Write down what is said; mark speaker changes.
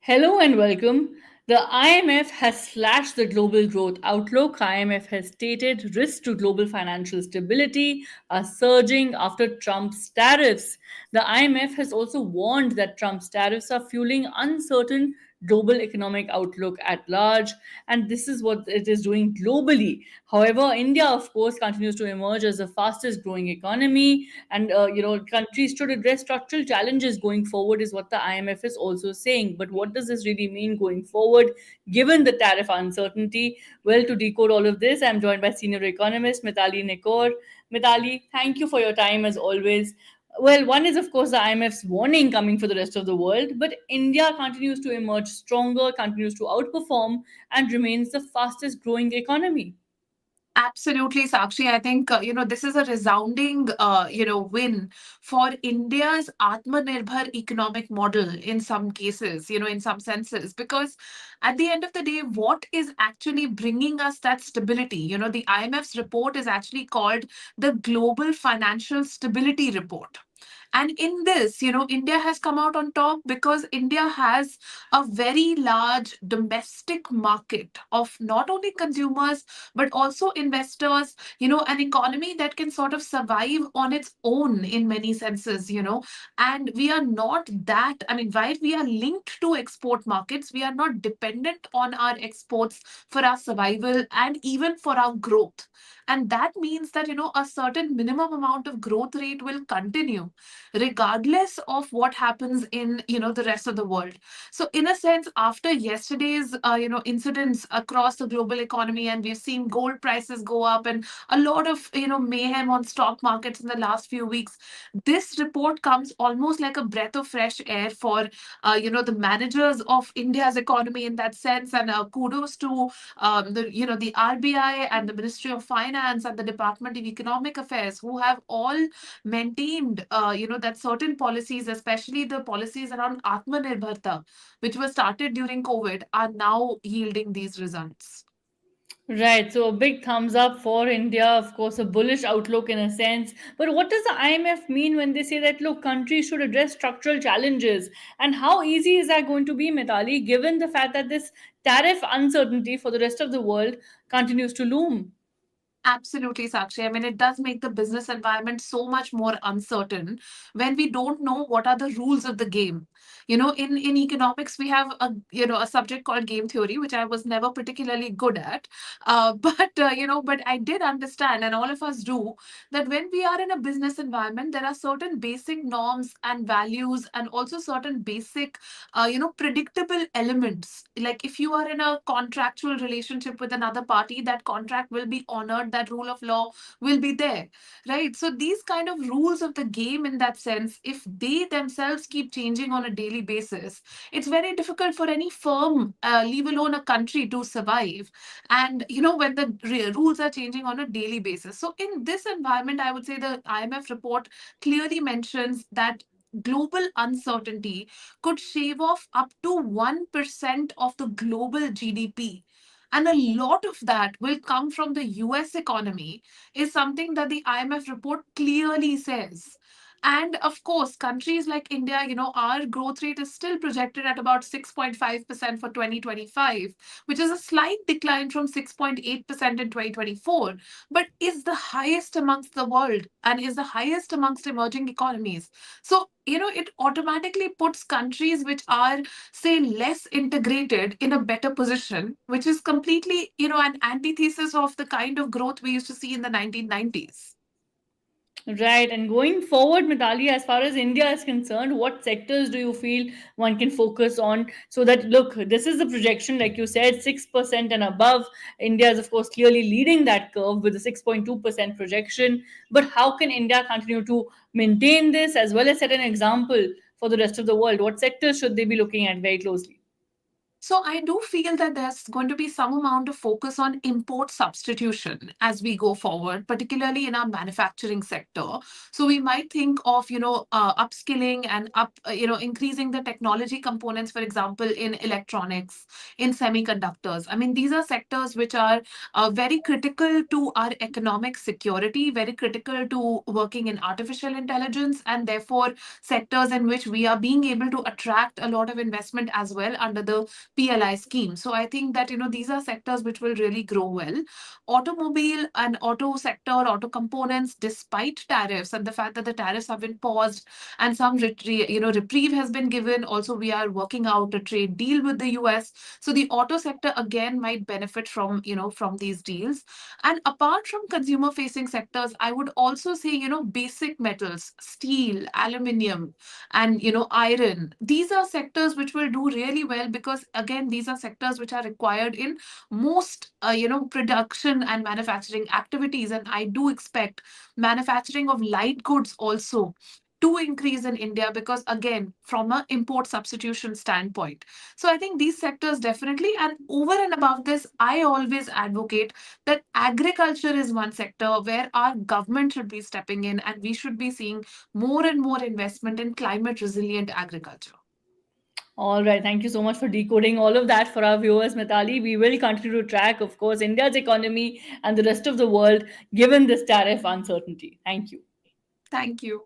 Speaker 1: Hello and welcome. The IMF has slashed the global growth outlook. IMF has stated risks to global financial stability are surging after Trump's tariffs. The IMF has also warned that Trump's tariffs are fueling uncertain global economic outlook at large, and this is what it is doing globally. However, India, of course, continues to emerge as the fastest growing economy, and countries should address structural challenges going forward, is what the IMF is also saying. But what does this really mean going forward, given the tariff uncertainty? Well, to decode all of this, I'm joined by senior economist Mitali Nikore. Mitali, thank you for your time as always. Well, one is, of course, the IMF's warning coming for the rest of the world, but India continues to emerge stronger, continues to outperform, and remains the fastest growing economy.
Speaker 2: Absolutely, Sakshi. I think this is a resounding win for India's Atmanirbhar economic model in some cases, in some senses, because at the end of the day, what is actually bringing us that stability? The IMF's report is actually called the Global Financial Stability Report. And in this, India has come out on top because India has a very large domestic market of not only consumers, but also investors, an economy that can sort of survive on its own in many senses. And we are not that, I mean, while we are linked to export markets, we are not dependent on our exports for our survival and even for our growth. And that means that, a certain minimum amount of growth rate will continue regardless of what happens in the rest of the world. So in a sense, after yesterday's incidents across the global economy, and we've seen gold prices go up and a lot of mayhem on stock markets in the last few weeks, this report comes almost like a breath of fresh air for the managers of India's economy in that sense. And kudos to the RBI and the Ministry of Finance and the Department of Economic Affairs, who have all maintained, that certain policies, especially the policies around Atmanirbharta, which were started during COVID, are now yielding these results.
Speaker 1: Right, so a big thumbs up for India, of course, a bullish outlook in a sense. But what does the IMF mean when they say that, look, countries should address structural challenges? And how easy is that going to be, Mitali, given the fact that this tariff uncertainty for the rest of the world continues to loom?
Speaker 2: Absolutely, Sakshi. I mean, it does make the business environment so much more uncertain when we don't know what are the rules of the game. In economics, we have a subject called game theory, which I was never particularly good at. But I did understand, and all of us do, that when we are in a business environment, there are certain basic norms and values, and also certain basic, predictable elements. Like if you are in a contractual relationship with another party, that contract will be honored, that rule of law will be there, right? So these kind of rules of the game, in that sense, if they themselves keep changing on a daily basis, it's very difficult for any firm, leave alone a country, to survive. And when the rules are changing on a daily basis, so in this environment, I would say the IMF report clearly mentions that global uncertainty could shave off up to 1% of the global GDP. And a lot of that will come from the US economy, is something that the IMF report clearly says. And of course, countries like India, our growth rate is still projected at about 6.5% for 2025, which is a slight decline from 6.8% in 2024, but is the highest amongst the world and is the highest amongst emerging economies. So, it automatically puts countries which are, say, less integrated in a better position, which is completely, an antithesis of the kind of growth we used to see in the 1990s.
Speaker 1: Right. And going forward, Mitali, as far as India is concerned, what sectors do you feel one can focus on so that, look, this is the projection, like you said, 6% and above. India is, of course, clearly leading that curve with a 6.2% projection. But how can India continue to maintain this as well as set an example for the rest of the world? What sectors should they be looking at very closely?
Speaker 2: So I do feel that there's going to be some amount of focus on import substitution as we go forward, particularly in our manufacturing sector. So we might think of, upskilling and increasing the technology components, for example, in electronics, in semiconductors. I mean, these are sectors which are very critical to our economic security, very critical to working in artificial intelligence, and therefore sectors in which we are being able to attract a lot of investment as well under the PLI scheme. So I think that these are sectors which will really grow well. Automobile and auto sector, auto components, despite tariffs and the fact that the tariffs have been paused and some reprieve has been given. Also, we are working out a trade deal with the US. So the auto sector again might benefit from from these deals. And apart from consumer facing sectors, I would also say basic metals, steel, aluminium, and iron. These are sectors which will do really well because again these are sectors which are required in most production and manufacturing activities, and I do expect manufacturing of light goods also to increase in India because again from an import substitution standpoint. So I think these sectors definitely, and over and above this I always advocate that agriculture is one sector where our government should be stepping in and we should be seeing more and more investment in climate resilient agriculture.
Speaker 1: All right. Thank you so much for decoding all of that for our viewers, Mitali. We will continue to track, of course, India's economy and the rest of the world given this tariff uncertainty. Thank you.
Speaker 2: Thank you.